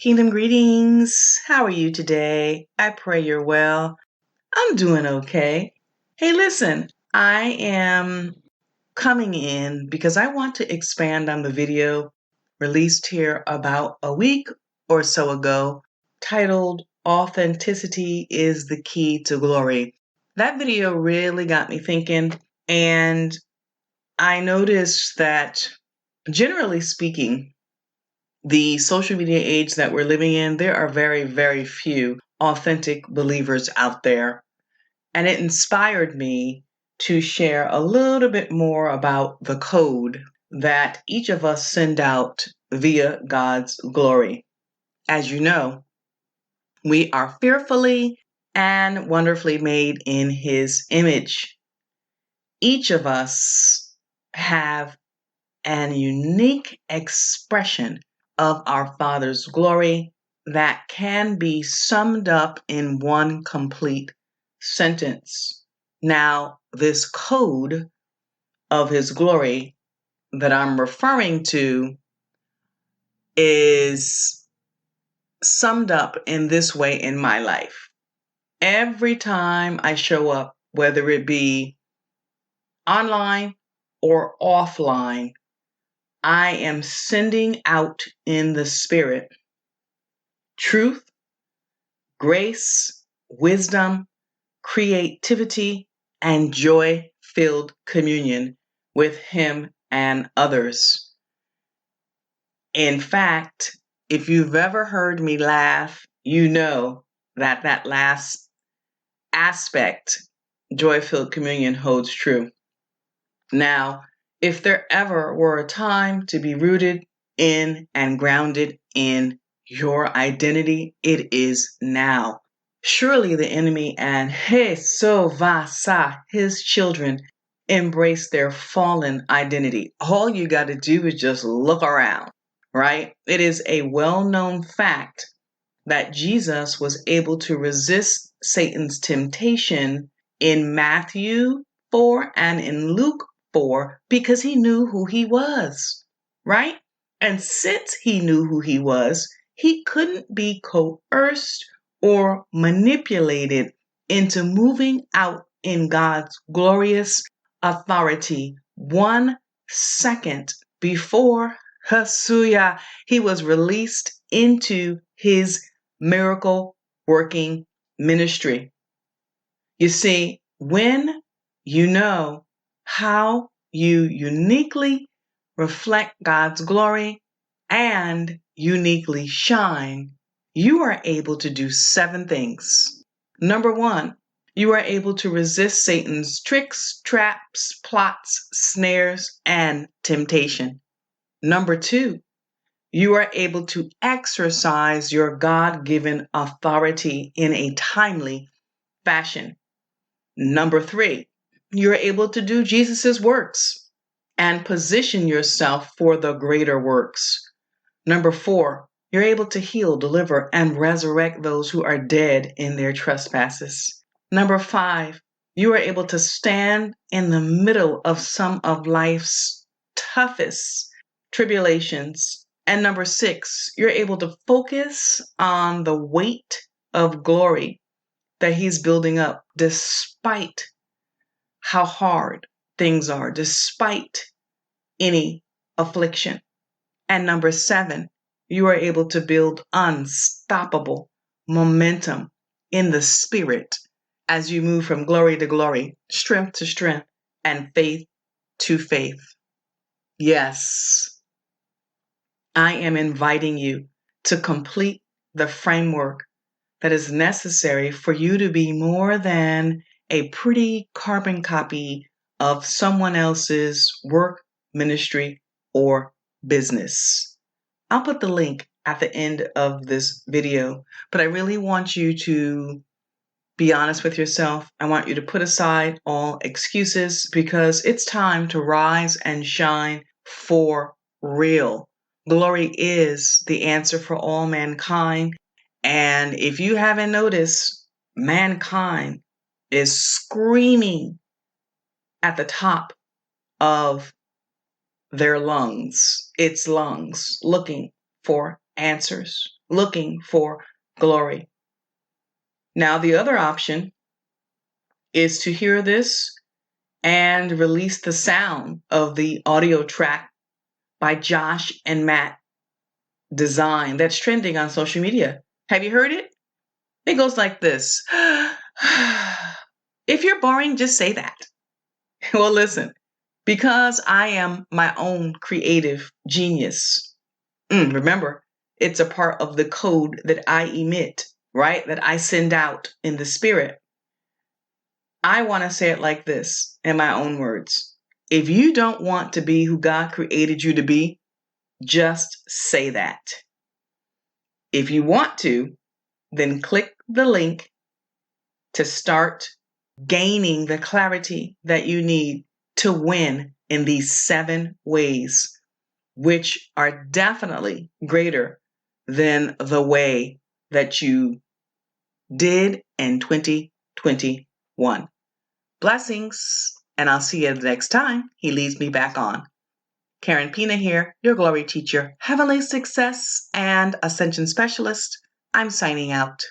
Kingdom greetings. How are you today? I pray you're well. I'm doing okay. Hey, listen, I am coming in because I want to expand on the video released here about a week or so ago titled Authenticity is the Key to Glory. That video really got me thinking, and I noticed that generally speaking, the social media age that we're living in, there are very, very few authentic believers out there. And it inspired me to share a little bit more about the code that each of us send out via God's glory. As you know, we are fearfully and wonderfully made in His image. Each of us have an unique expression of our Father's glory that can be summed up in one complete sentence. Now, this code of His glory that I'm referring to is summed up in this way in my life. Every time I show up, whether it be online or offline, I am sending out in the Spirit truth, grace, wisdom, creativity, and joy-filled communion with Him and others. In fact, if you've ever heard me laugh, you know that last aspect, joy-filled communion, holds true. Now, if there ever were a time to be rooted in and grounded in your identity, it is now. Surely the enemy and his children embrace their fallen identity. All you got to do is just look around, right? It is a well-known fact that Jesus was able to resist Satan's temptation in Matthew 4 and in Luke 4 because He knew who He was, right? And since He knew who He was, He couldn't be coerced or manipulated into moving out in God's glorious authority 1 second before He was released into His miracle working ministry. You see, when you know how you uniquely reflect God's glory and uniquely shine, you are able to do 7 things. Number 1, you are able to resist Satan's tricks, traps, plots, snares, and temptation. Number 2, you are able to exercise your God-given authority in a timely fashion. Number 3, you're able to do Jesus's works and position yourself for the greater works. Number 4, you're able to heal, deliver, and resurrect those who are dead in their trespasses. Number 5, you are able to stand in the middle of some of life's toughest tribulations. And number 6, you're able to focus on the weight of glory that He's building up despite how hard things are, despite any affliction. And number 7, you are able to build unstoppable momentum in the Spirit as you move from glory to glory, strength to strength, and faith to faith. Yes, I am inviting you to complete the framework that is necessary for you to be more than a pretty carbon copy of someone else's work, ministry, or business. I'll put the link at the end of this video, but I really want you to be honest with yourself. I want you to put aside all excuses because it's time to rise and shine for real. Glory is the answer for all mankind. And if you haven't noticed, mankind is screaming at the top of their lungs, its lungs, looking for answers. looking for glory. Now, the other option is to hear this and release the sound of the audio track by Josh and Matt Design that's trending on social media. Have you heard it? It goes like this. If you're boring, just say that. Well, listen, because I am my own creative genius. Remember, it's a part of the code that I emit, right? That I send out in the spirit. I want to say it like this in my own words. If you don't want to be who God created you to be, just say that. If you want to, then click the link to start gaining the clarity that you need to win in these 7 ways, which are definitely greater than the way that you did in 2021. Blessings, and I'll see you the next time he leads me back on. Karen Pina here, your glory teacher, heavenly success and ascension specialist. I'm signing out.